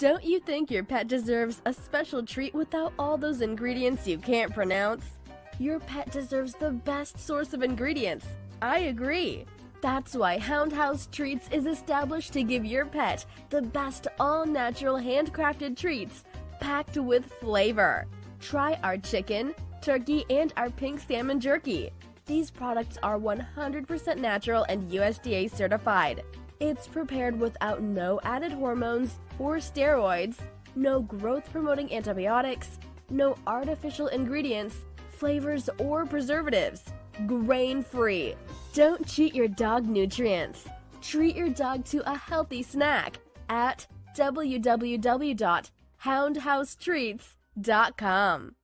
Don't you think your pet deserves a special treat without all those ingredients you can't pronounce? Your pet deserves the best source of ingredients. I agree. That's why Hound House Treats is established to give your pet the best all-natural handcrafted treats packed with flavor. Try our chicken, turkey, and our pink salmon jerky. These products are 100% natural and USDA certified. It's prepared without no added hormones or steroids, no growth-promoting antibiotics, no artificial ingredients, flavors, or preservatives. Grain-free. Don't cheat your dog nutrients. Treat your dog to a healthy snack at www.houndhousetreats.com.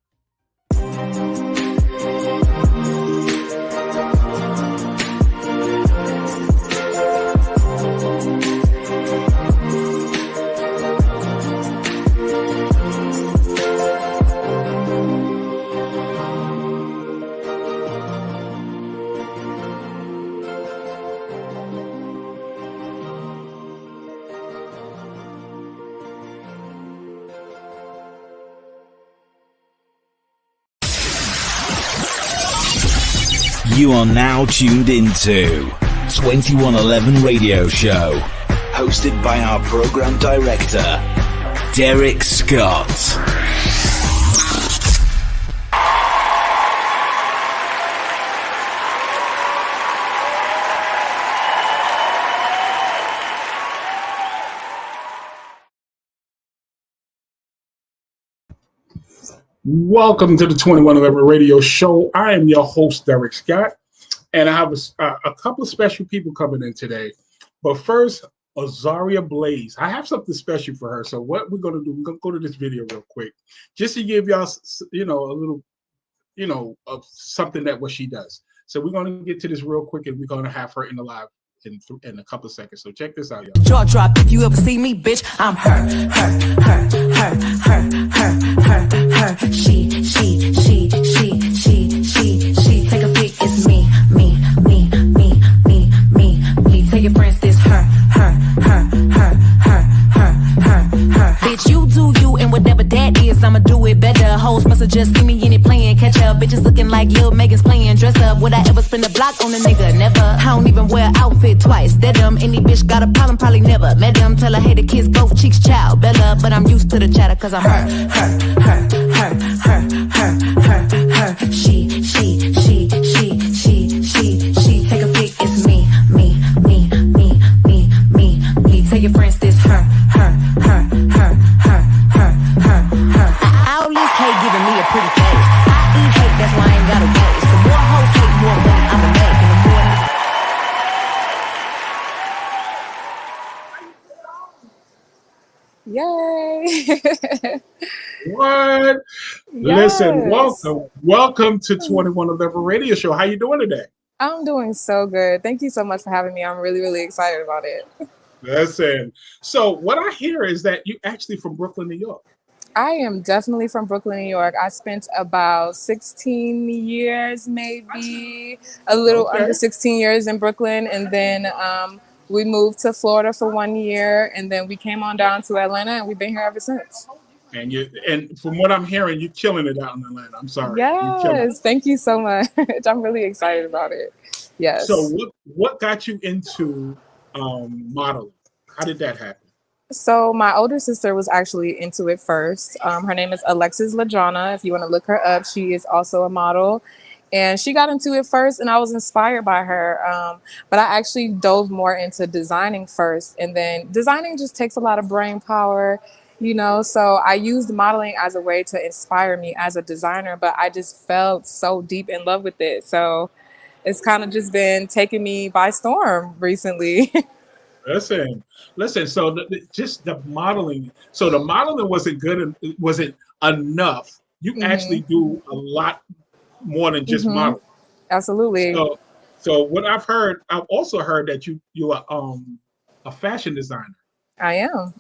You are now tuned into 2111 Radio Show, hosted by our program director, Derrick Scott. Welcome to the 2111 Radio Show. I am your host, Derrick Scott, and I have a couple of special people coming in today. But first, Azaria Blaze. I have something special for her. So what we're going to do, we're going to go to this video real quick, just to give y'all, a little, of something that what she does. So we're going to get to this real quick, and we're going to have her in the live in a couple of seconds. So check this out, y'all. Jaw drop if you ever see me, bitch. I'm her. She. Take a pic, it's me. Tell your friends this her. Bitch, you do you, and whatever that is, I'ma do it better. Hoes must have just seen me in it playing catch up. Bitches looking like Lil Megan's playing dress up. Would I ever spend a block on a nigga? Never. I don't even wear outfit twice. That dumb. Any bitch got a problem, probably never met them. Tell her, hey, the kiss both cheeks, child. Bella, but I'm used to the chatter, cause I'm her. She. Take a pic, it's me. Tell your friends this her. I always hate giving me a pretty face. I eat hate, that's why I ain't got a waste. The more hoes hate, more money I'ma make. And the more Yay! What? Yes. Listen, welcome to 2111 Radio Show. How you doing today? I'm doing so good. Thank you so much for having me. I'm really, really excited about it. Listen, so what I hear is that you actually from Brooklyn, New York. I am definitely from Brooklyn, New York. I spent about 16 years, maybe a little under 16 years in Brooklyn. And then we moved to Florida for 1 year. And then we came on down to Atlanta, and we've been here ever since. And from what I'm hearing, you're killing it out in Atlanta. I'm sorry. Yes, thank you so much. I'm really excited about it. Yes. So what got you into modeling? How did that happen? So my older sister was actually into it first. Her name is Alexis Lajana. If you want to look her up, she is also a model. And she got into it first, and I was inspired by her. But I actually dove more into designing first. And then designing just takes a lot of brain power, so I used modeling as a way to inspire me as a designer, but I just fell so deep in love with it. So it's kind of just been taking me by storm recently. Listen. So just the modeling. So the modeling wasn't good. Wasn't enough. You actually do a lot more than just modeling. Absolutely. So what I've also heard that you are a fashion designer. I am.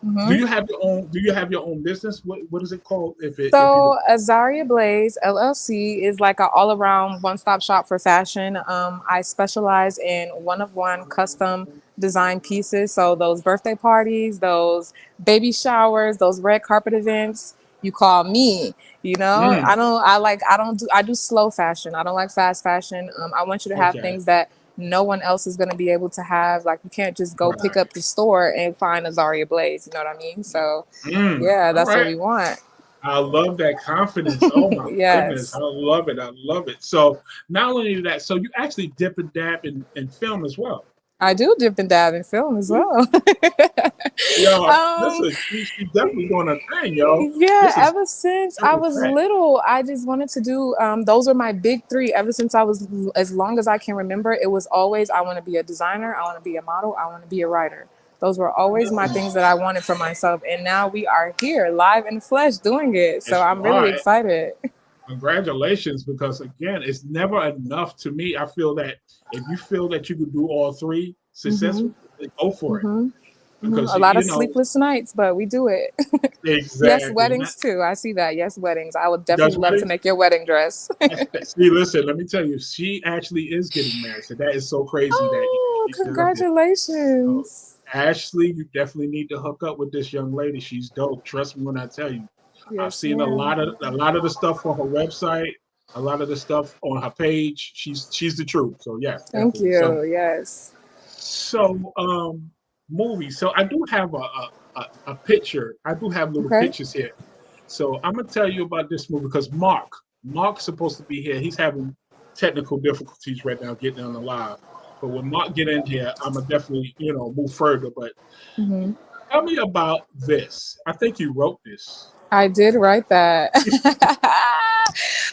Do you have your own business? What is it called? Azaria Blaze LLC is like an all-around one-stop shop for fashion. I specialize in one-of-one custom design pieces. So those birthday parties, those baby showers, those red carpet events, you call me. You know, Mm, I do slow fashion. I don't like fast fashion. I want you to have okay. things that no one else is going to be able to have. Like, you can't just go pick Right. up the store and find Azaria Blaze. You know what I mean? So yeah, All that's what right. we want. I love that confidence. Oh my goodness. I Yes. love it. I love it. So not only that, so you actually dip and dab in film as well. I do dip and dab in film as well. Yo, um, listen, she's definitely doing a thing, yo. yeah, This is ever since I every was fact. little, I just wanted to do those were my big three. Ever since I was as long as I can remember, it was always I want to be a designer, I want to be a model, I want to be a writer. Those were always my things that I wanted for myself. And now we are here live in the flesh doing it. So Yes, I'm you really are. excited. Congratulations, because again, it's never enough to me. I feel that if you feel that you could do all three hmm successfully, then go for it. hmm Because A lot you of know sleepless nights, but we do it. Yes, exactly. And that weddings too. I see that. Yes, weddings. I would definitely does love to weddings. make your wedding dress. See, listen, let me tell you, she actually is getting married. So that is so crazy that Oh, she still up there. So congratulations. Ashley, you definitely need to hook up with this young lady. She's dope. Trust me when I tell you. I've Yes, seen ma'am. a lot of the stuff on her website, a lot of the stuff on her page. She's the truth. So yeah, Thank definitely. So you. Yes. so movies. So I do have a picture. I do have little Okay. pictures here. So I'm gonna tell you about this movie because Mark's supposed to be here. He's having technical difficulties right now getting on the live. But when Mark get in here, I'm gonna definitely move further. But hmm tell me about this. I think you wrote this. I did write that.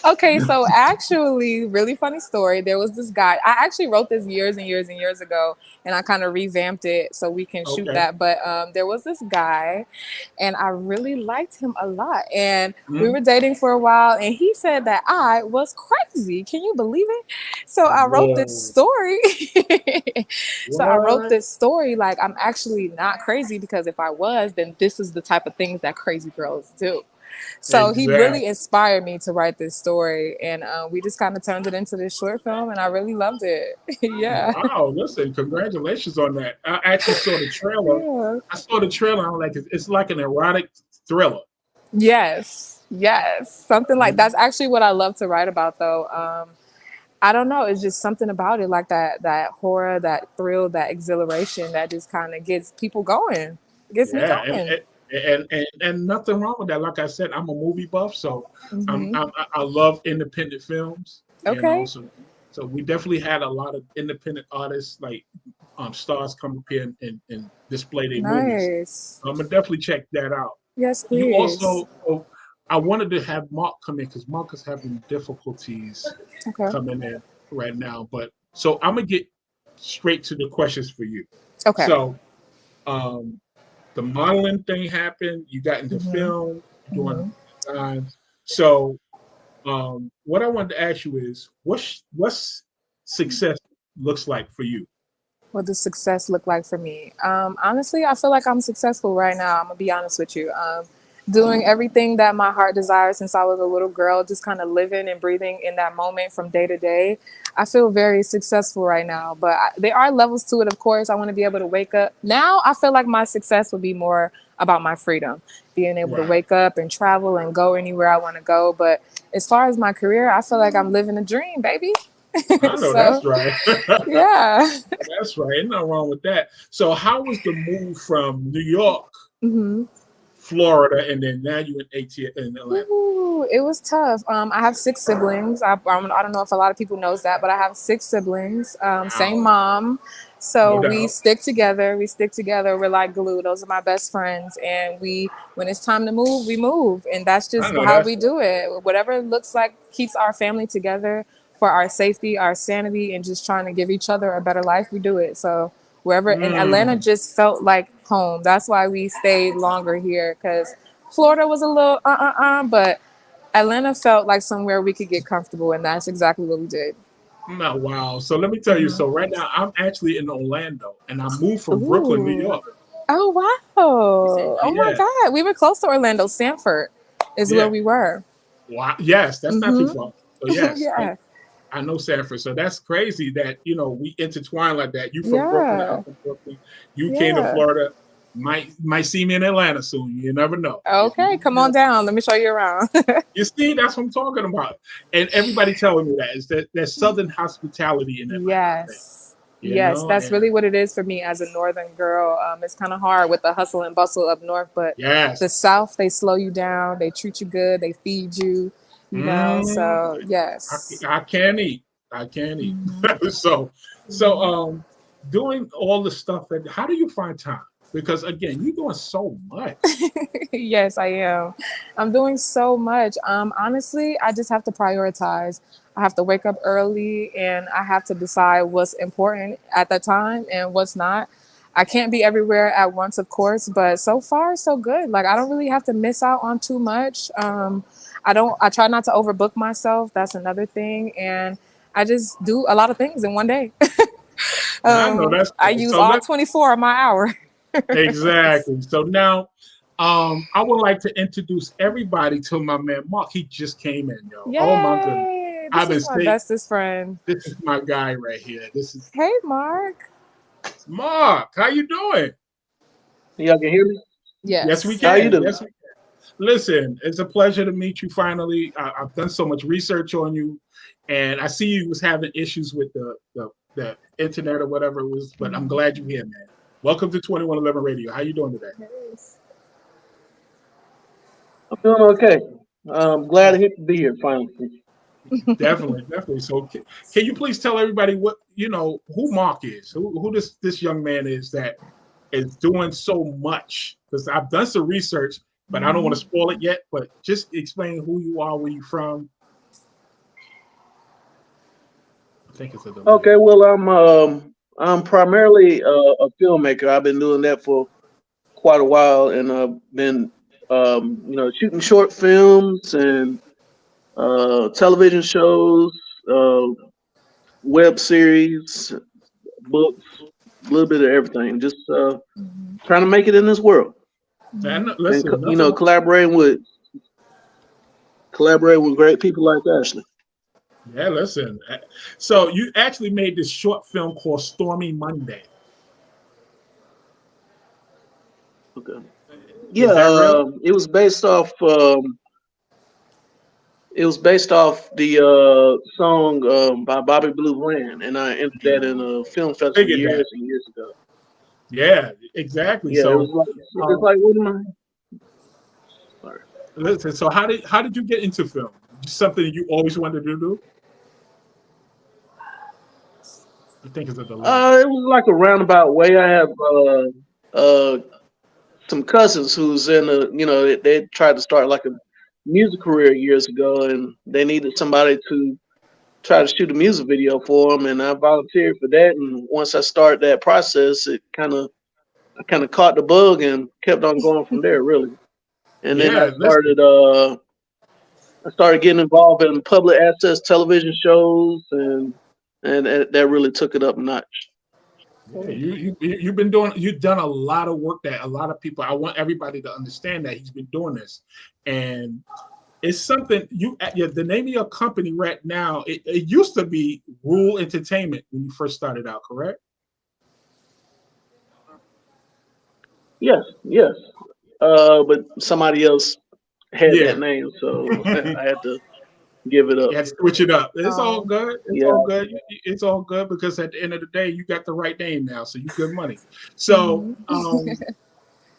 Okay, so actually, really funny story. There was this guy. I actually wrote this years and years and years ago, and I kind of revamped it so we can shoot Okay. that. But there was this guy, and I really liked him a lot. And we Mhm. were dating for a while, and he said that I was crazy. Can you believe it? So I wrote this Whoa. story. So I wrote What? this story like I'm actually not crazy, because if I was, then this is the type of things that crazy girls do. So he really Exactly. inspired me to write this story, and we just kind of turned it into this short film, and I really loved it. Yeah. Wow. Listen, congratulations on that. I actually saw the trailer. Yeah. I saw the trailer. I'm like, it's like an erotic thriller. Yes. Yes. Something like that's actually what I love to write about, though. I don't know. It's just something about it, like that horror, that thrill, that exhilaration that just kind of gets people going. Gets me Yeah, going. and nothing wrong with that. Like I said, I'm a movie buff, so hmm I love independent films. Okay. So we definitely had a lot of independent artists like stars come up here and display their movies. Nice. I'm gonna definitely check that out. Yes, You please. also, I wanted to have Mark come in because Mark is having difficulties Okay. coming in right now. But so I'm gonna get straight to the questions for you. Okay. So um, the modeling thing happened. You got into hmm film, doing hmm design. So what I wanted to ask you is, what's success looks like for you? What does success look like for me? Honestly, I feel like I'm successful right now. I'm gonna be honest with you. Doing everything that my heart desires since I was a little girl, just kind of living and breathing in that moment from day to day. I feel very successful right now, but there are levels to it. Of course, I want to be able to wake up. Now, I feel like my success would be more about my freedom, being able to Right. wake up and travel and go anywhere I want to go. But as far as my career, I feel like I'm living a dream, baby. I know So, that's right. yeah. That's right. Ain't nothing wrong with that. So how was the move from New York, hmm Florida, and then now you in AT in Atlanta? Ooh, it was tough. I have six siblings. I don't know if a lot of people knows that, but I have six siblings. Same Wow. mom. No So we doubt. stick together. We stick together. We're like glue. Those are my best friends. And when it's time to move, we move. And that's I just know how that's we do it. Whatever it looks like keeps our family together for our safety, our sanity, and just trying to give each other a better life. We do it. So wherever, and Atlanta mm, just felt like home. That's why we stayed longer here, because Florida was a little but Atlanta felt like somewhere we could get comfortable, and that's exactly what we did. no, wow. So let me tell you. hmm So right now I'm actually in Orlando, and I moved from Brooklyn, New Ooh. York. Oh wow. Oh my Yeah, God. We were close to Orlando. Sanford is where yeah. we were. Wow. Yes, that's not too hmm far. So yes, Yeah. I know Sanford, so that's crazy that we intertwine like that. You from Brooklyn, I'm Yeah. from Brooklyn. You came to Yeah. Florida. Might see me in Atlanta soon. You never know. Okay, come on down. Let me show you around. You see, that's what I'm talking about. And everybody telling me that is that there's Southern hospitality in Atlanta. I think, Yes. Yes, that's and really what it is for me as a northern girl. It's kind of hard with the hustle and bustle up north, but the yes. South, they slow you down, they treat you good, they feed you, Mm, so yes. I can't eat. I can't eat. Mhm. So doing all the stuff that how do you find time? Because again, you're doing so much. Yes, I am. I'm doing so much. Honestly, I just have to prioritize. I have to wake up early and I have to decide what's important at that time and what's not. I can't be everywhere at once, of course, but so far so good. Like I don't really have to miss out on too much. I try not to overbook myself. That's another thing. And I just do a lot of things in one day. I know that's I good. use So all let's 24 of my hour. exactly. So now I would like to introduce everybody to my man Mark. He just came in, yo. Oh my goodness. Yay! I've This been is my saying bestest friend. this is my guy right here. This is Hey, Mark. Mark. How you doing? Y'all can hear me? Yes, we Yes. How you can. doing? Yes, we can. Listen, it's a pleasure to meet you finally. I've done so much research on you, and I see you was having issues with the internet or whatever it was, but I'm glad you're here, man. Welcome to 2111 Radio. How you doing today? I'm doing okay. I'm glad to be here finally. Definitely, definitely. So, can you please tell everybody what who Mark is, who this young man is that is doing so much? Because I've done some research, but I don't want to spoil it yet. But just explain who you are, where you from. I think it's a delay. Okay, well I'm primarily a filmmaker. I've been doing that for quite a while, and I've been shooting short films and television shows, uh, web series, books, a little bit of everything. Just trying to make it in this world, And and listen, nothing. collaborate with great people like Ashley. Yeah, listen. So you actually made this short film called Stormy Monday. Okay. Yeah, Is that real? it was based off. It was based off the song by Bobby Blue Bland, and I entered that in a film festival Figured years that. and years ago. Yeah, exactly. Yeah, it was So, like it's um, like what am I? Sorry. listen. So how did you get into film? Something you always wanted to do? I think it's a delay. It was like a roundabout way. I have uh, some cousins who's in they tried to start like a music career years ago, and they needed somebody to try to shoot a music video for them, and I volunteered for that. And once I started that process, I kind of caught the bug and kept on going from there, really. And then Yeah, listen. I started getting involved in public access television shows, and that really took it up a notch. Yeah, you've done a lot of work that a lot of people. I want everybody to understand that he's been doing this, and it's something the name of your company right now. It used to be Rule Entertainment when you first started out, correct? Yes, yes. But somebody else had that Yeah. name, so I had to give it up. You had to switch it up. It's all Oh. good. It's Yeah. all good. It's all good because at the end of the day, you got the right name now, so you good money. So,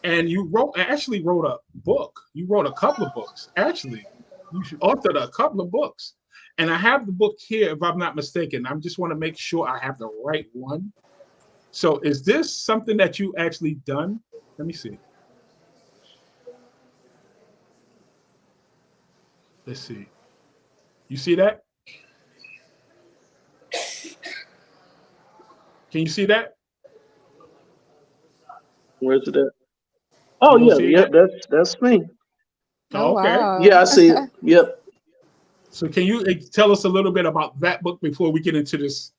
and you actually wrote a book. You wrote a couple of books. Actually, you authored a couple of books, and I have the book here, if I'm not mistaken. I just want to make sure I have the right one. So, is this something that you actually done? Let me see. Let's see. You see that? Can you see that? Where's it at? Oh You don't yeah, see it yep. yet? That's me. Oh, Oh, okay. Yeah, wow. I see it. Yep. So can you tell us a little bit about that book before we get into this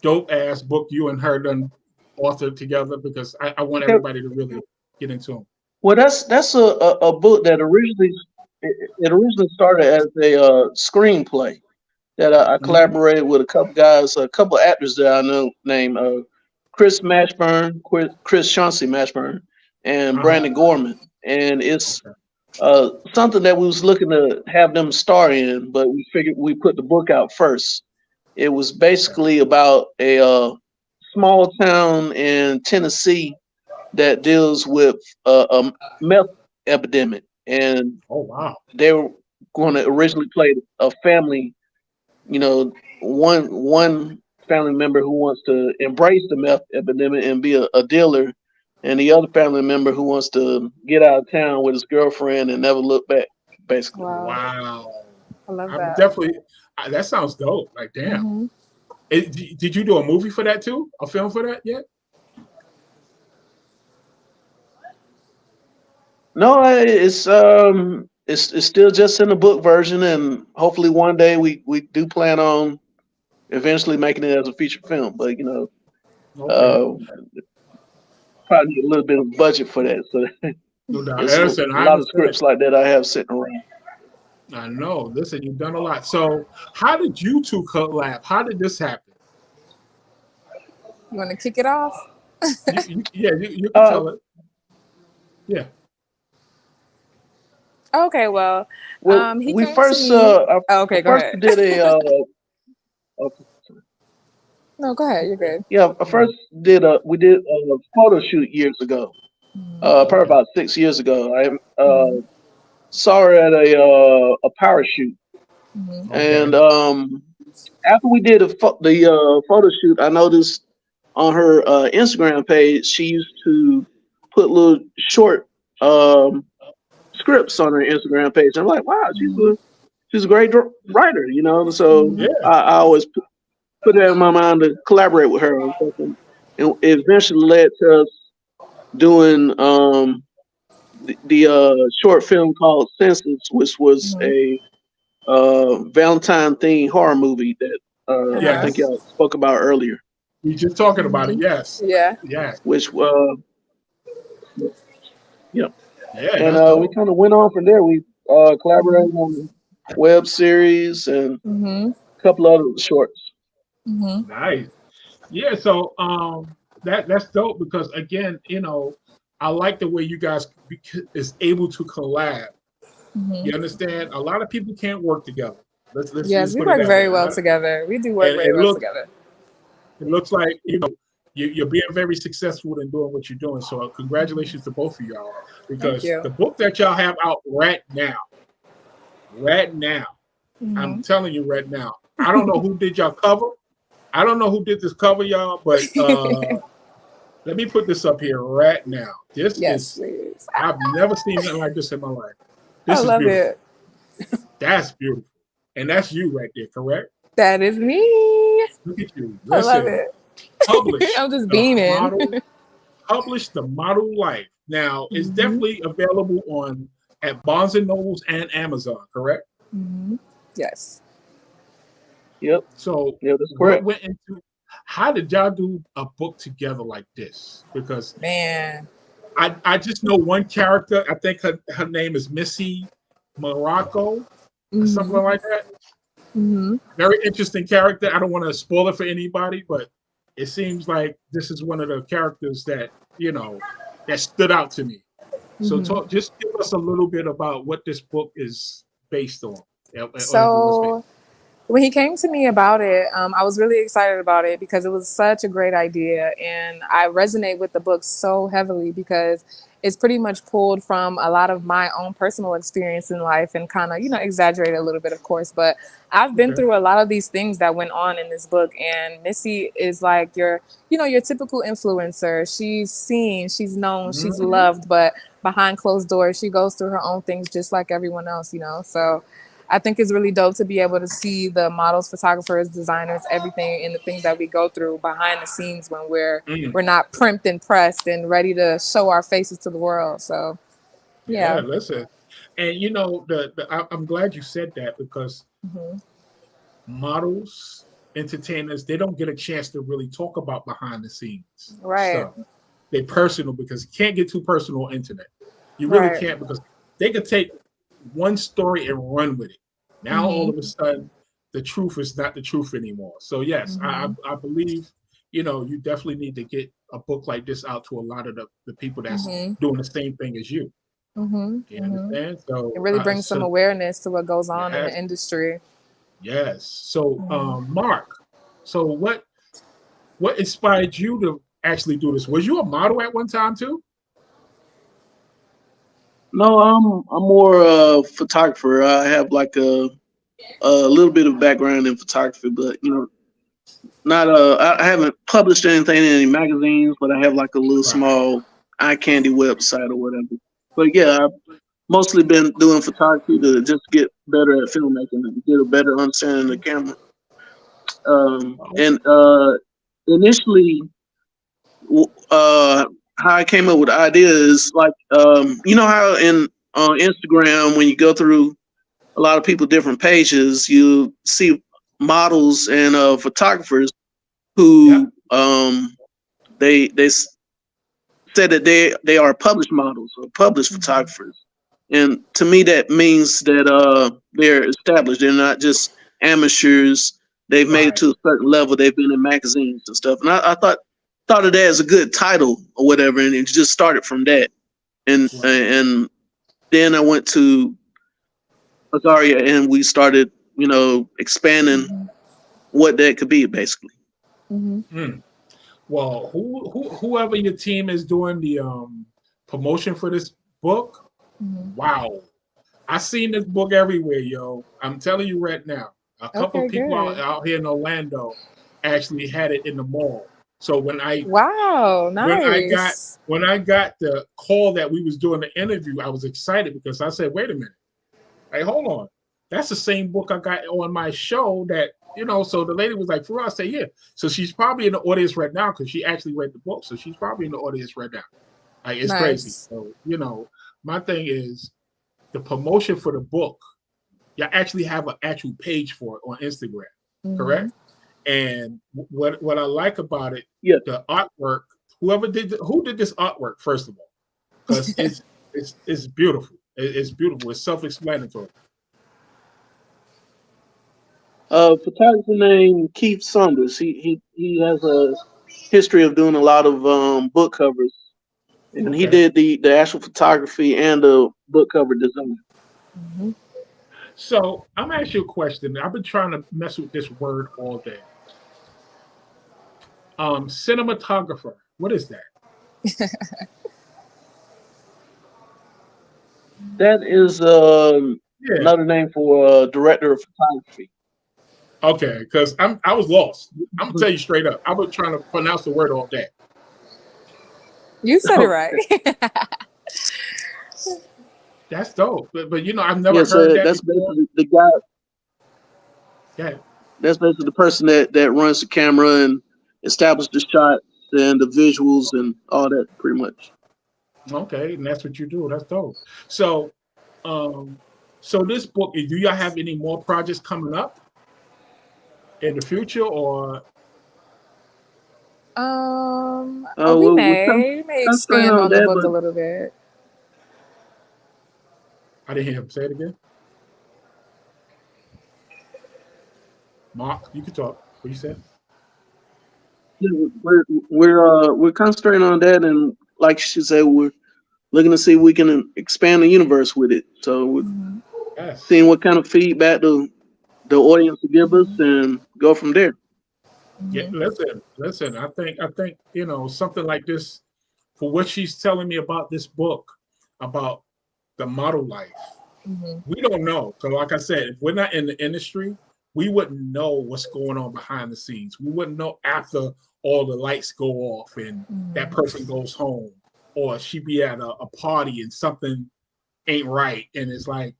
dope ass book you and her done authored together? Because I want Okay. everybody to really get into them. Well, that's a book that it originally started as a screenplay that I collaborated with a couple guys, a couple actors that I know named Chris Mashburn, Chris Chauncey Mashburn, and Brandon Gorman. And it's something that we was looking to have them star in, but we figured we put the book out first. It was basically about a small town in Tennessee that deals with a meth epidemic, and they were going to originally play a family. You know, one family member who wants to embrace the meth epidemic and be a dealer, and the other family member who wants to get out of town with his girlfriend and never look back. Basically, wow. I love I'm that. definitely. That sounds dope. Like, damn. Did you do a movie for that too? A film for that yet? No, it's still just in the book version, and hopefully one day we do plan on eventually making it as a feature film. But you know, probably need a little bit of budget for that. So No doubt. there's Listen, a lot of scripts like that I have sitting around. I know. Listen, you've done a lot. So, how did you two collab? How did this happen? You want to kick it off? You can tell it. Yeah. Okay, well, he we came first to me. Okay, go first ahead. did a No, go ahead. You're good. yeah. I first did a photo shoot years ago, probably about 6 years ago. I saw her at a power shoot, and after we did the photo shoot, I noticed on her Instagram page she used to put little short scripts on her Instagram page. I'm like, wow, she's a great writer, you know. So I always put it in my mind to collaborate with her on something, and it eventually led to us doing the short film called Census, which was a Valentine themed horror movie that I think y'all spoke about earlier. We just talking about it, yes. Yeah. Yeah. Which Yeah. And we kind of went on from there. We collaborated on web series and a couple other shorts. Nice. Yeah, so that's dope because again, you know, I like the way you guys is able to collab. You understand? A lot of people can't work together. Let's Yes, we work very well together. We do work very well together. It looks like, you know, you're being very successful in doing what you're doing. So congratulations to both of y'all. Because the book that y'all have out right now, I'm telling you right now, I don't know who did y'all cover. I don't know who did this cover, y'all, but let me put this up here right now. This is, please. I've never seen anything like this in my life. This I is love beautiful. it. That's beautiful. And that's you right there, correct? That is me. Look at you. I love it. Published. I'm just beaming. Published The Model Life. Now, it's definitely available at Barnes & Nobles and Amazon, correct? Yes. Yep. So that's correct. How did y'all do a book together like this? Because man, I just know one character. I think her name is Missy Morocco, or something like that. Very interesting character. I don't want to spoil it for anybody, but it seems like this is one of the characters that, you know, that stood out to me. So just give us a little bit about what this book is based on. So when he came to me about it, I was really excited about it because it was such a great idea. And I resonate with the book so heavily because it's pretty much pulled from a lot of my own personal experience in life and kind of, you know, exaggerated a little bit, of course. But I've been through a lot of these things that went on in this book. And Missy is like your typical influencer. She's seen, she's known, she's loved, but behind closed doors, she goes through her own things just like everyone else, you know. So I think it's really dope to be able to see the models, photographers, designers, everything, and the things that we go through behind the scenes when we're not primed and pressed and ready to show our faces to the world. So, yeah. Listen, and you know, I'm glad you said that because models, entertainers, they don't get a chance to really talk about behind the scenes stuff. They're personal because you can't get too personal on internet. You really can't because they could take one story and run with it. Now all of a sudden the truth is not the truth anymore. So yes, I believe, you know, you definitely need to get a book like this out to a lot of the people that's doing the same thing as you. You understand? So it really brings some awareness to what goes on in the industry. Yes. So Mark, so what inspired you to actually do this? Was you a model at one time too? No, I'm more a photographer. I have like a little bit of background in photography, but you know, not I haven't published anything in any magazines, but I have like a little small eye candy website or whatever. But yeah, I've mostly been doing photography to just get better at filmmaking and get a better understanding of the camera. And initially, how I came up with the idea is like, you know how in on Instagram when you go through a lot of people different pages, you see models and photographers who they said that they are published models or published photographers, and to me that means that they're established. They're not just amateurs. They've made it to a certain level. They've been in magazines and stuff. And I thought of that as a good title or whatever, and it just started from that. And then I went to Azaria, and we started, you know, expanding what that could be, basically. Well, whoever your team is doing the promotion for this book, wow, I seen this book everywhere, yo. I'm telling you right now. A couple of people out here in Orlando actually had it in the mall. So when I nice. when I got the call that we was doing the interview, I was excited because I said, wait a minute, hey, hold on, that's the same book I got on my show that, you know. So the lady was like, for us, I say, yeah. So she's probably in the audience right now because she actually read the book. So she's probably in the audience right now. Like, it's crazy. So, you know, my thing is the promotion for the book. You actually have an actual page for it on Instagram, correct? And what I like about it, the artwork. Who did this artwork, first of all? Because it's beautiful. It's beautiful. It's self-explanatory. Photographer named Keith Saunders. He has a history of doing a lot of book covers, and he did the actual photography and the book cover design. So I'm gonna ask you a question. I've been trying to mess with this word all day. Cinematographer. What is that? That is another name for director of photography. Okay, because I was lost. I'm gonna tell you straight up. I was trying to pronounce the word all day. You said it right. That's dope. But you know, I've never heard that. That's before. basically the guy. Yeah. That's basically the person that runs the camera and establishes the shots and the visuals and all that, pretty much. Okay, and that's what you do. That's dope. So, so this book, do y'all have any more projects coming up in the future, or? We may expand on the book a little bit. I didn't hear him say it again. Mark, you can talk. What you said? Yeah, we're concentrating on that, and like she said, we're looking to see if we can expand the universe with it. So we're seeing what kind of feedback the audience will give us, and go from there. Yeah, listen. I think you know, something like this, for what she's telling me about this book, about the model life. We don't know. So like I said, if we're not in the industry, we wouldn't know what's going on behind the scenes. We wouldn't know after all the lights go off and that person goes home, or she be at a party and something ain't right, and it's like,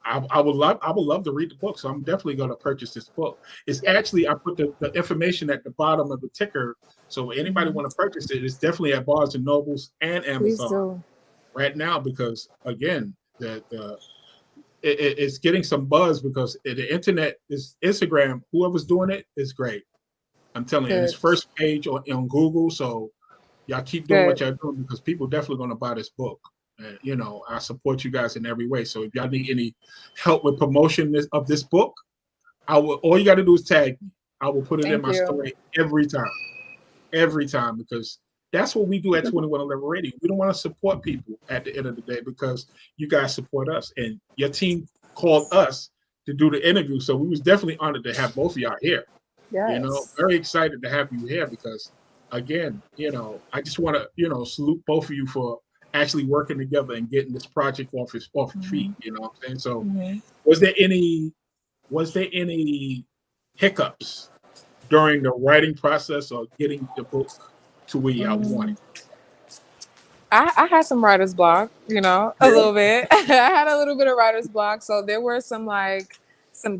I would love to read the book. So I'm definitely going to purchase this book. It's actually, I put the information at the bottom of the ticker, so anybody want to purchase it, it's definitely at Barnes and Nobles and Amazon right now, because again, it's getting some buzz because the internet is Instagram. Whoever's doing it is great. I'm telling you, it's first page on Google. So y'all keep doing what y'all doing, because people definitely going to buy this book. And, you know, I support you guys in every way. So if y'all need any help with promotion of this book, I will. All you got to do is tag me. I will put it in Thank my you. story every time, because that's what we do at 2111 Radio. We don't want to support people at the end of the day because you guys support us, and your team called us to do the interview. So we was definitely honored to have both of y'all here. Yes. Very excited to have you here because, again, I just want to, salute both of you for actually working together and getting this project off its feet. You know what I'm saying? So, was there any hiccups during the writing process or getting the book to where y'all wanted? I had some writer's block, a little bit. I had a little bit of writer's block. So there were some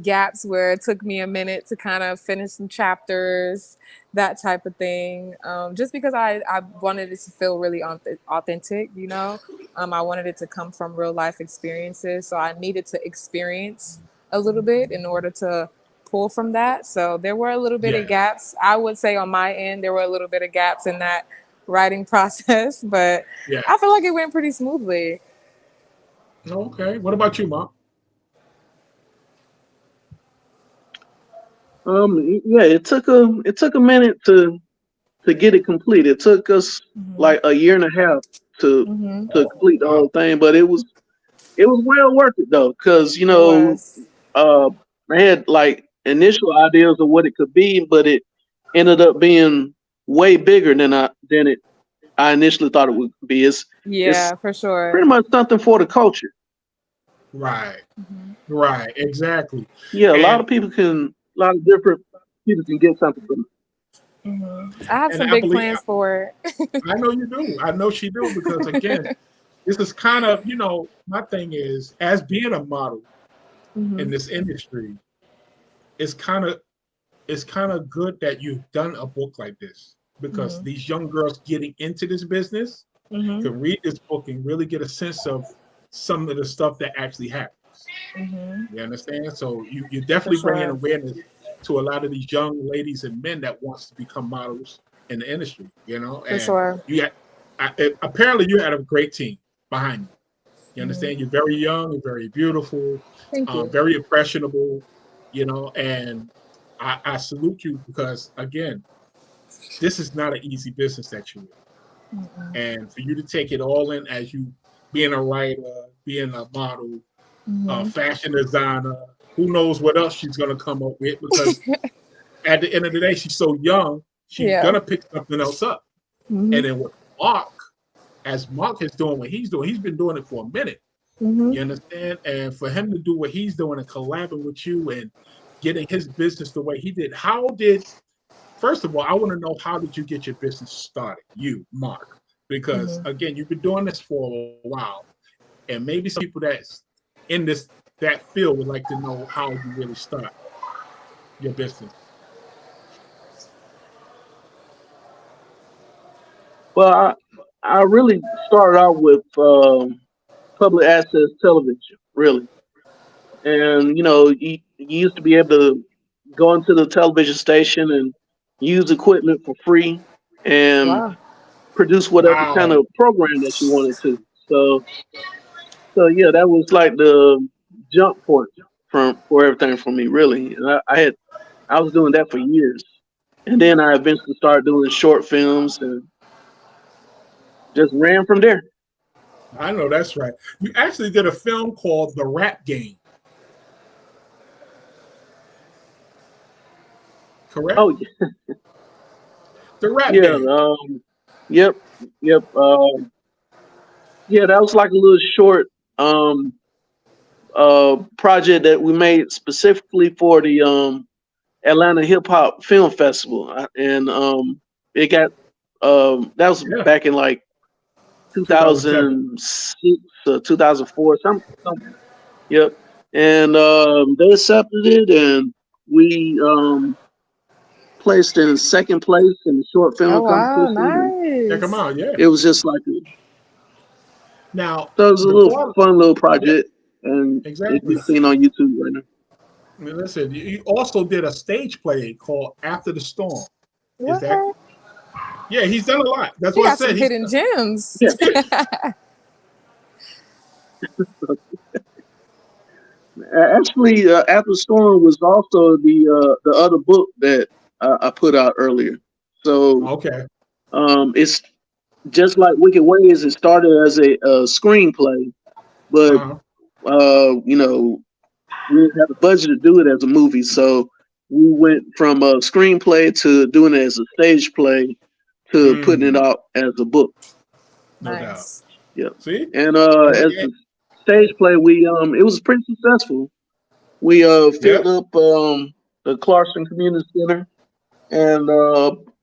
gaps where it took me a minute to kind of finish some chapters, that type of thing. Just because I wanted it to feel really authentic, I wanted it to come from real life experiences. So I needed to experience a little bit in order to pull from that. So there were a little bit of gaps. I would say on my end, there were a little bit of gaps in that writing process, but I feel like it went pretty smoothly. Okay. What about you, Mark? It took a minute to get it complete. It took us like a year and a half to complete the whole thing, but it was well worth it though, because I had like initial ideas of what it could be, but it ended up being way bigger than I initially thought it would be. It's for sure. Pretty much something for the culture. Right. Right. Exactly. Yeah, a lot of different people can get something from it. I have some big plans for it. I know you do. I know she do, because again, this is kind of, my thing is, as being a model in this industry, it's kind of good that you've done a book like this, because these young girls getting into this business can read this book and really get a sense of some of the stuff that actually happens. You understand? So you definitely bring in awareness to a lot of these young ladies and men that wants to become models in the industry. Apparently you had a great team behind you. You understand? You're very young, you're very beautiful, very impressionable. And I salute you, because again, this is not an easy business that you're in. And for you to take it all in, as you being a writer, being a model, fashion designer, who knows what else she's going to come up with, because at the end of the day, she's so young, she's going to pick something else up. And then with Mark, as Mark is doing what he's doing, he's been doing it for a minute. You understand? And for him to do what he's doing and collabing with you and getting his business the way he did, first of all, I want to know, how did you get your business started, you, Mark? Because again, you've been doing this for a while, and maybe some people that's in that field would like to know how you really start your business. Well, I really started out with public access television, really. And, you used to be able to go into the television station and use equipment for free and produce whatever kind of program that you wanted to. So yeah, that was like the jump point for everything for me, really. And I was doing that for years. And then I eventually started doing short films and just ran from there. I know that's right. You actually did a film called The Rap Game. Correct? Oh, yeah. The Rap Game. Yep. That was like a little short project that we made specifically for the Atlanta Hip Hop Film Festival, and it got that was back in like 2006 or 2004, something. Yep. And they accepted it, and we placed in second place in the short film competition. Nice. Check them out, yeah. It was just like so it was a little fun little project, and exactly. It can be seen on YouTube right now. Listen, you also did a stage play called After the Storm. What? Is that? Yeah, he's done a lot. That's what I said. Some hidden gems. Actually, After Storm was also the other book that I put out earlier. So Okay. it's just like Wicked Ways. It started as a screenplay, but Uh-huh. you know, we didn't have the budget to do it as a movie, so we went from a screenplay to doing it as a stage play to putting it Mm, out as a book. no doubt. Nice. Yep. See? And Well, as yeah. a stage play, we it was pretty successful. We Yeah. filled up the Clarkson Community Center, and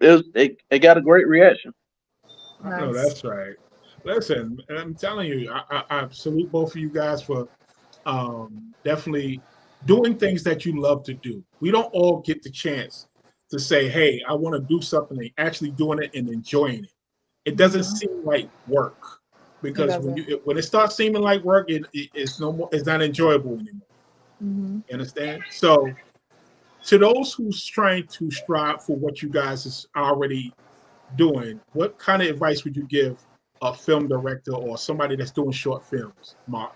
it got a great reaction. I know Nice. that's right. Listen, I'm telling you, I salute both of you guys for definitely doing things that you love to do. We don't all get the chance to say, "Hey, I want to do something," and actually doing it and enjoying it. It doesn't Mhm. seem like work It because doesn't. when it starts seeming like work, it's no more. It's not enjoyable anymore. Hmm. You understand? So, to those who's trying to strive for what you guys is already doing, what kind of advice would you give a film director or somebody that's doing short films, Mark?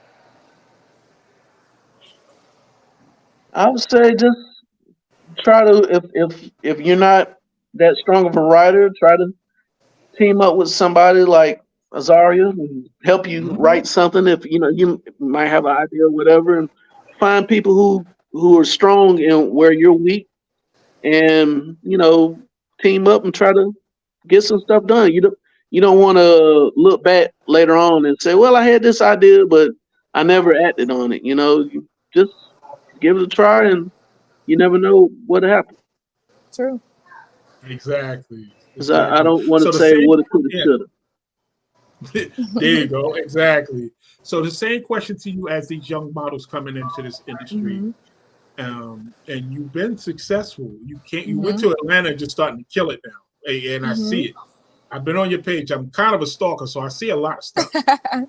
I would say just try to if you're not that strong of a writer, try to team up with somebody like Azaria and help you Mhm. write something. If you know you might have an idea or whatever, and find people who are strong in where you're weak, and team up and try to get some stuff done. You don't want to look back later on and say, "Well, I had this idea, but I never acted on it." You just give it a try, and you never know what happened. True. Exactly. 'Cause I Exactly. don't want So to the say same, woulda, coulda, yeah, shoulda. there you go. Exactly. So the same question to you as these young models coming into this industry, Hmm. and you've been successful. You went Hmm. to Atlanta and just starting to kill it now, and I Hmm. see it. I've been on your page. I'm kind of a stalker, so I see a lot of stuff.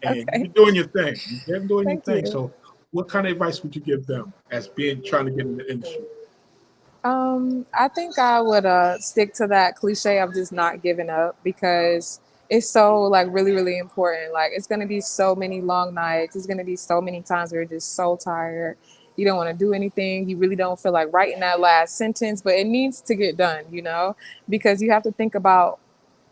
And you've Okay. been doing your thing. You've been doing your Thank thing. you. So, what kind of advice would you give them as being trying to get in the industry? I think I would stick to that cliche of just not giving up because it's so like really, really important. Like it's gonna be so many long nights. It's gonna be so many times where you're just so tired. You don't want to do anything. You really don't feel like writing that last sentence, but it needs to get done, because you have to think about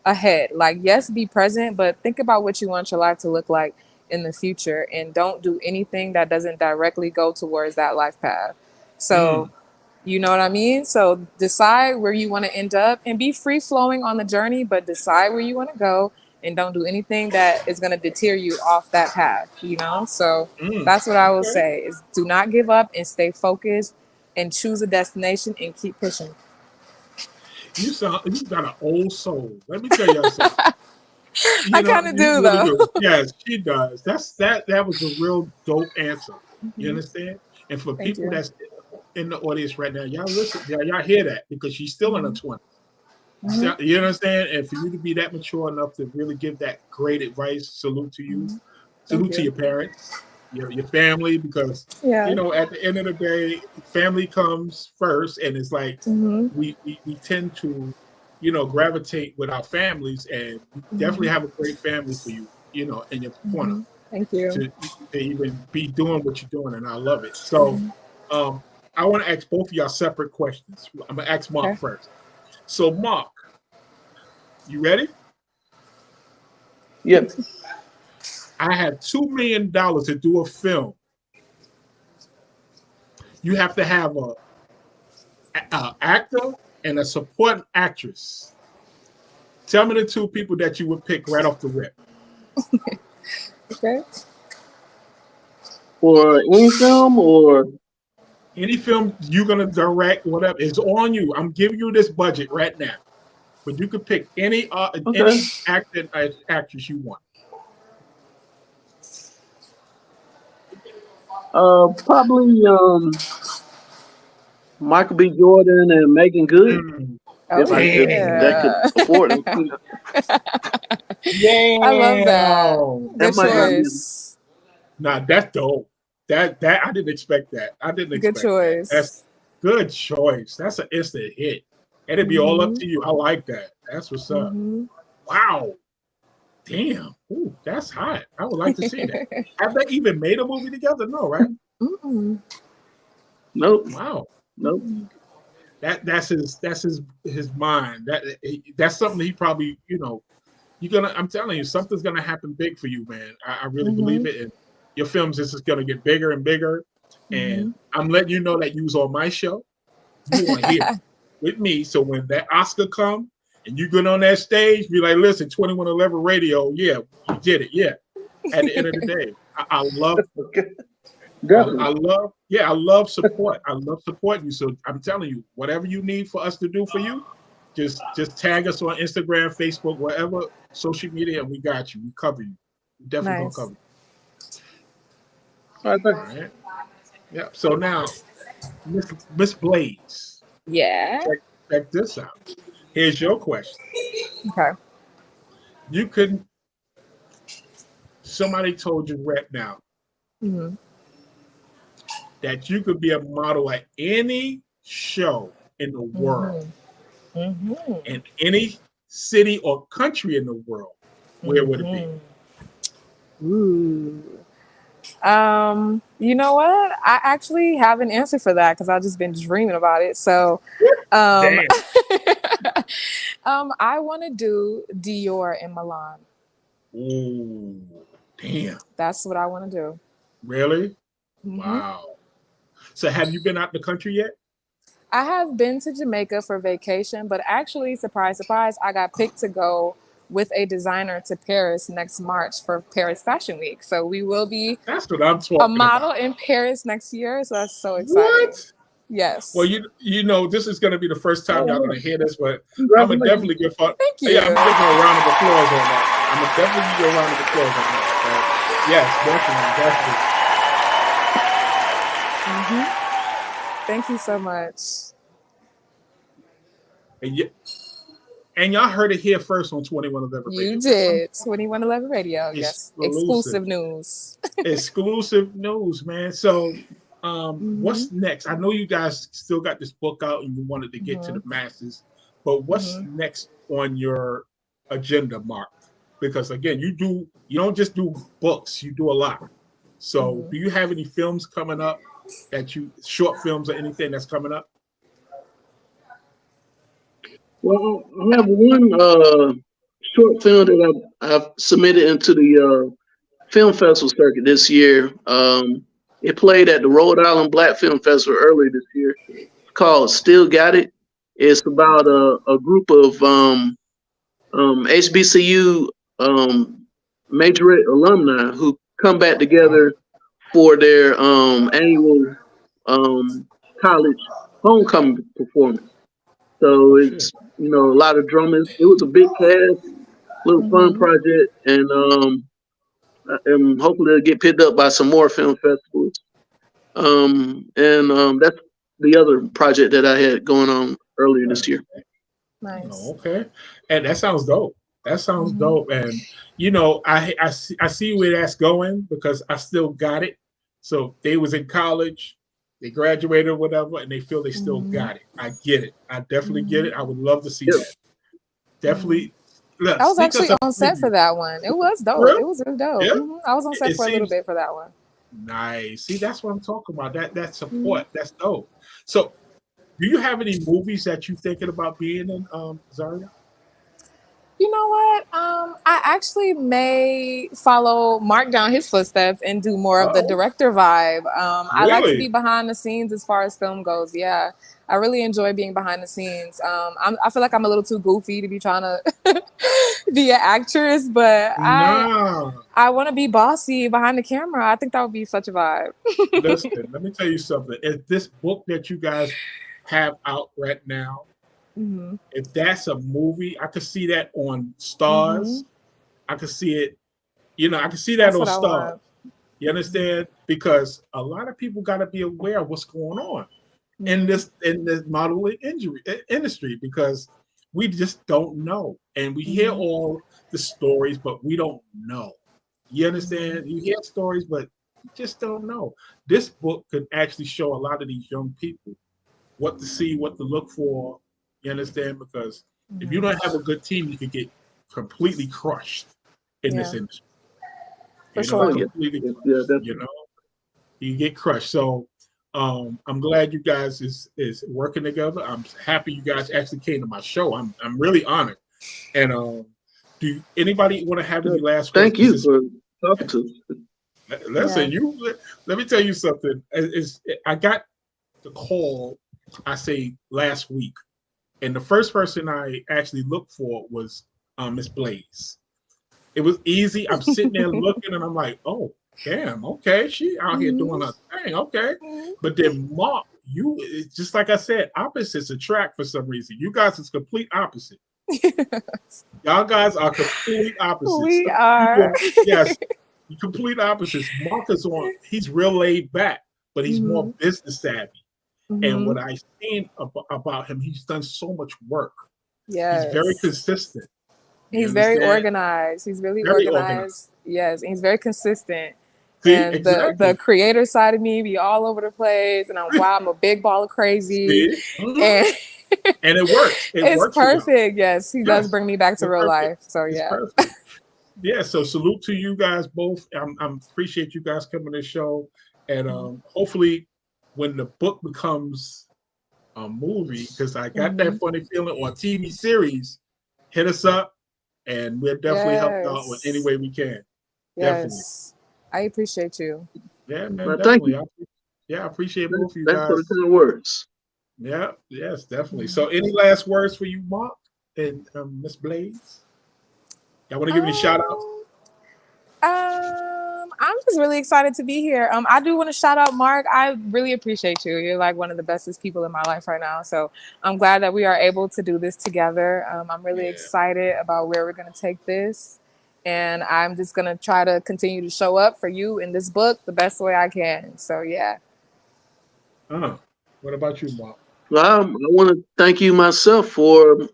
ahead. Like, yes, be present, but think about what you want your life to look like in the future and don't do anything that doesn't directly go towards that life path. So, Mm, you know what I mean? So decide where you want to end up and be free flowing on the journey, but decide where you want to go and don't do anything that is going to deter you off that path. So that's what I will okay. say is do not give up and stay focused and choose a destination and keep pushing. You got an old soul. Let me tell y'all something. I kind of You do really though. do. Yes, she does. That was a real dope answer. You Mhm. understand? And for Thank people you. that's in the audience right now, y'all listen, y'all hear that because she's still in her Hmm. 20s. Hmm. You understand? And for you to be that mature enough to really give that great advice, salute to you. Hmm. Thank Salute to you. your parents, your family, because Yeah. at the end of the day, family comes first, and it's like Hmm. we tend to gravitate with our families, and you definitely Hmm. have a great family for you, in your corner Hmm. Thank you. to even be doing what you're doing, and I love it. So, um, I want to ask both of y'all separate questions. I'm gonna ask Mark Okay. first. So, Mark, you ready? Yep. I have $2 million to do a film. You have to have a actor and a supporting actress. Tell me the two people that you would pick right off the rip. Okay. For any film or Any film you're gonna direct, whatever, it's on you. I'm giving you this budget right now, but you could pick okay. any actor and actress you want. Probably Michael B. Jordan and Megan Good Mm, Oh if that could yeah. afford it. I love that. damn. That Good might not be. choice. Nah, that's dope. That I didn't expect that. I didn't Good expect that. That's choice. good choice. That's an instant hit. And it'd be all up Hmm. to you. I like that. That's what's up. Hmm. Wow. Damn. Ooh, that's hot. I would like to see that. Have they even made a movie together? No, right? Mm-mm. Nope. Wow. Nope. That's his mind. That's something he probably, I'm telling you, something's gonna happen big for you, man. I really believe it. And your films is just gonna get bigger and bigger. And I'm letting you know that you was on my show. You are here with me. So when that Oscar come and you get on that stage, be like, listen, 2111 radio, yeah, you did it. Yeah. At the end of the day. I love I love support. I love supporting you. So I'm telling you, whatever you need for us to do for you, just tag us on Instagram, Facebook, wherever social media, and we got you. We cover you. We definitely Nice. gonna cover All right, you. All right. Yeah. So now, Miss Blaze, Yeah. check this out. Here's your question. Okay. You couldn't. Somebody told you right now that you could be a model at any show in the world, in any city or country in the world. Where would it be? Ooh. You know what? I actually have an answer for that because I've just been dreaming about it. So, Damn. I want to do Dior in Milan. Ooh, damn. That's what I want to do. Really? Wow. So have you been out the country yet? I have been to Jamaica for vacation, but actually, surprise, surprise, I got picked to go with a designer to Paris next March for Paris Fashion Week. So we will be That's what I'm talking a model about. in Paris next year. So that's so exciting. What? Yes. Well, you know, this is going to be the first time y'all going to hear this, but I'm going to definitely give her. Thank you. Yeah, I'm going to give her a round of applause on that. I'm going to definitely give you a round of applause on that. Yes, definitely. Thank you so much. And y'all heard it here first on 2111 Radio. You did. 2111 Radio. Yes. Exclusive news. Exclusive news, man. So what's next? I know you guys still got this book out and you wanted to get to the masses, but what's next on your agenda, Mark? Because again, you don't just do books, you do a lot. So do you have any films coming up short films or anything that's coming up? Well, I have one short film that I've submitted into the film festival circuit this year. It played at the Rhode Island Black Film Festival earlier this year. It's called Still Got It. It's about a group of HBCU majorette alumni who come back together for their annual college homecoming performance. So it's a lot of drummers. It was a big cast, little fun project, and hopefully it'll get picked up by some more film festivals. That's the other project that I had going on earlier this year. Nice. Oh, okay, and that sounds dope. That sounds dope, and I see where that's going because I still got it. So they was in college. They graduated or whatever, and they feel they still got it. I get it. I definitely get it. I would love to see that. Definitely. Look, I was actually on set for that one. It was dope. Really? It was really dope. Yeah. I was on set for a little bit for that one. Nice. See, that's what I'm talking about. That support. That's dope. So, do you have any movies that you're thinking about being in, Zaria? You know what? I actually may follow Mark down his footsteps and do more of the director vibe. I like to be behind the scenes as far as film goes. Yeah, I really enjoy being behind the scenes. I feel like I'm a little too goofy to be trying to be an actress, but I want to be bossy behind the camera. I think that would be such a vibe. Listen, let me tell you something. If this book that you guys have out right now, if that's a movie, I could see that on Stars. I could see it, I could see that on Stars. You understand? Because a lot of people got to be aware of what's going on in this modeling industry because we just don't know. And we hear all the stories, but we don't know. You understand? You hear stories, but you just don't know. This book could actually show a lot of these young people what to see, what to look for. You understand? Because if you don't have a good team, you can get completely crushed in this industry. For sure. You get crushed. So I'm glad you guys is working together. I'm happy you guys actually came to my show. I'm really honored. And do anybody want to have any last words? Thank you for talking to us. Listen, let me tell you something. I got the call, I say last week, and the first person I actually looked for was Miss Blaze. It was easy. I'm sitting there looking, and I'm like, oh, damn, okay, she out here doing her thing, okay. But then Mark, it's just like I said, opposites attract for some reason. You guys is complete opposite. Y'all guys are complete opposites. We are. Yes, complete opposites. Mark is he's real laid back, but he's more business savvy. And what I've seen about him, he's done so much work. Yes. He's very consistent. He's very organized. He's really organized. Yes, and he's very consistent. See, and exactly. the creator side of me be all over the place, and I'm a big ball of crazy. And it works. It's perfect. Yes, he does bring me back to real life. So it's perfect. Yeah. So salute to you guys both. I appreciate you guys coming to the show, and hopefully, when the book becomes a movie, because I got that funny feeling, or a TV series, hit us up, and we'll definitely help you out with any way we can. Yes. Definitely. I appreciate you. Yeah, man. Well, definitely. I appreciate both of you guys. Thanks for the words. Yeah, yes, definitely. So, any last words for you, Mark and Miss Blaze? Y'all want to give me a shout out? I'm just really excited to be here. I do want to shout out Mark. I really appreciate you. You're like one of the bestest people in my life right now. So I'm glad that we are able to do this together. I'm really excited about where we're going to take this. And I'm just going to try to continue to show up for you in this book the best way I can. So, yeah. What about you, Mark? Well, I want to thank you myself for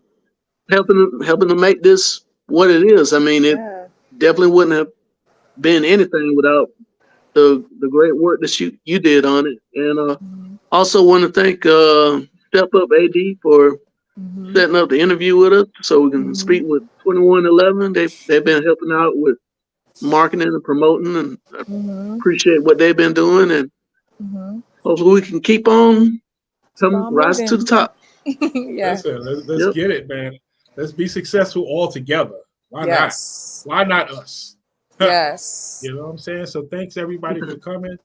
helping to make this what it is. I mean, it definitely wouldn't have been anything without the great work that you did on it. And also want to thank Step Up AD for setting up the interview with us so we can speak with 2111. They've been helping out with marketing and promoting, and I appreciate what they've been doing, and hopefully we can keep on rising to the top. Listen, let's get it, man. Let's be successful all together. Why not? Why not us? Yes. You know what I'm saying? So thanks everybody for coming.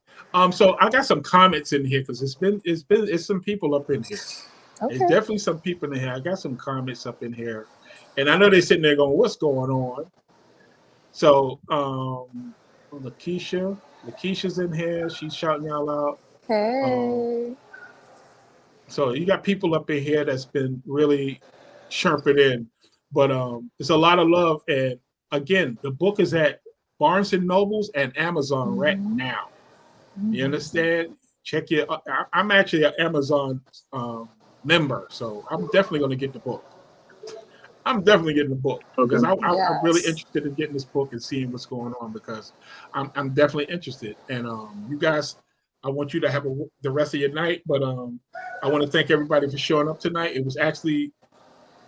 So I got some comments in here because it's some people up in here. Okay. There's definitely some people in here. I got some comments up in here, and I know they're sitting there going, "What's going on?" So, Lakeisha's in here. She's shouting out loud. Hey. So you got people up in here that's been really chirping in, but it's a lot of love. And again, the book is at Barnes and Nobles and Amazon right now. You understand? Check your. I'm actually an Amazon member, so I'm definitely going to get the book. I'm definitely getting the book because I'm really interested in getting this book and seeing what's going on, because I'm definitely interested. And you guys, I want you to have the rest of your night, but I want to thank everybody for showing up tonight. It was actually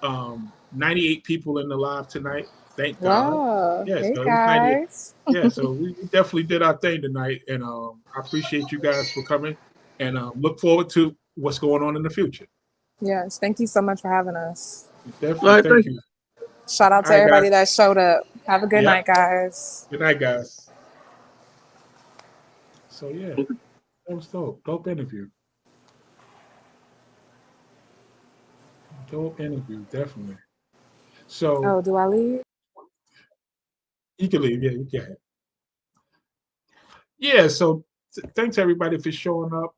98 people in the live tonight. Thank God. Wow. Yes, hey guys. Yeah, so we definitely did our thing tonight, and I appreciate you guys for coming, and look forward to what's going on in the future. Yes, thank you so much for having us. Definitely, thank you. Shout out to everybody that showed up. Have a good night, guys. Good night, guys. So yeah, that was dope. Dope interview. Dope interview, definitely. So. Do I leave? You can leave. Yeah, you can. Yeah. So thanks everybody for showing up.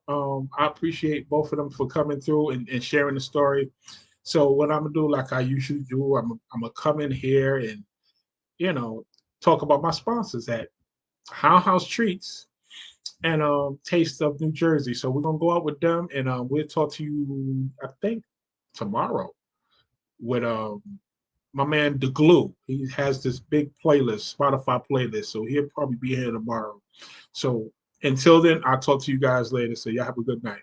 I appreciate both of them for coming through and sharing the story. So what I'm gonna do, like I usually do, I'm gonna come in here and talk about my sponsors at House Treats and Taste of New Jersey. So we're gonna go out with them, and we'll talk to you, I think, tomorrow with my man The Glue. He has this big playlist, Spotify playlist, so he'll probably be here tomorrow. So until then, I'll talk to you guys later. So y'all have a good night.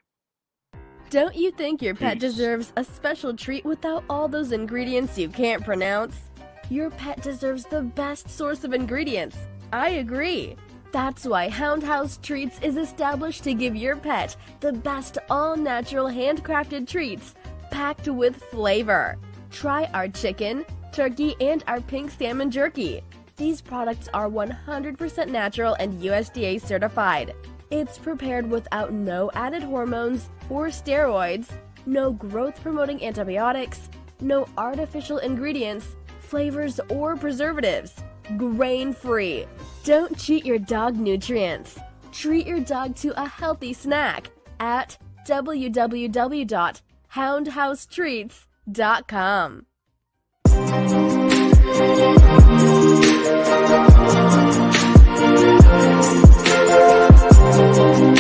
Don't you think your pet deserves a special treat without all those ingredients you can't pronounce? Your pet deserves the best source of ingredients. I agree. That's why Hound House Treats is established to give your pet the best all-natural handcrafted treats packed with flavor. Try our chicken, turkey, and our pink salmon jerky. These products are 100% natural and USDA certified. It's prepared without no added hormones or steroids, no growth-promoting antibiotics, no artificial ingredients, flavors, or preservatives. Grain-free. Don't cheat your dog nutrients. Treat your dog to a healthy snack at www.houndhousetreats.com.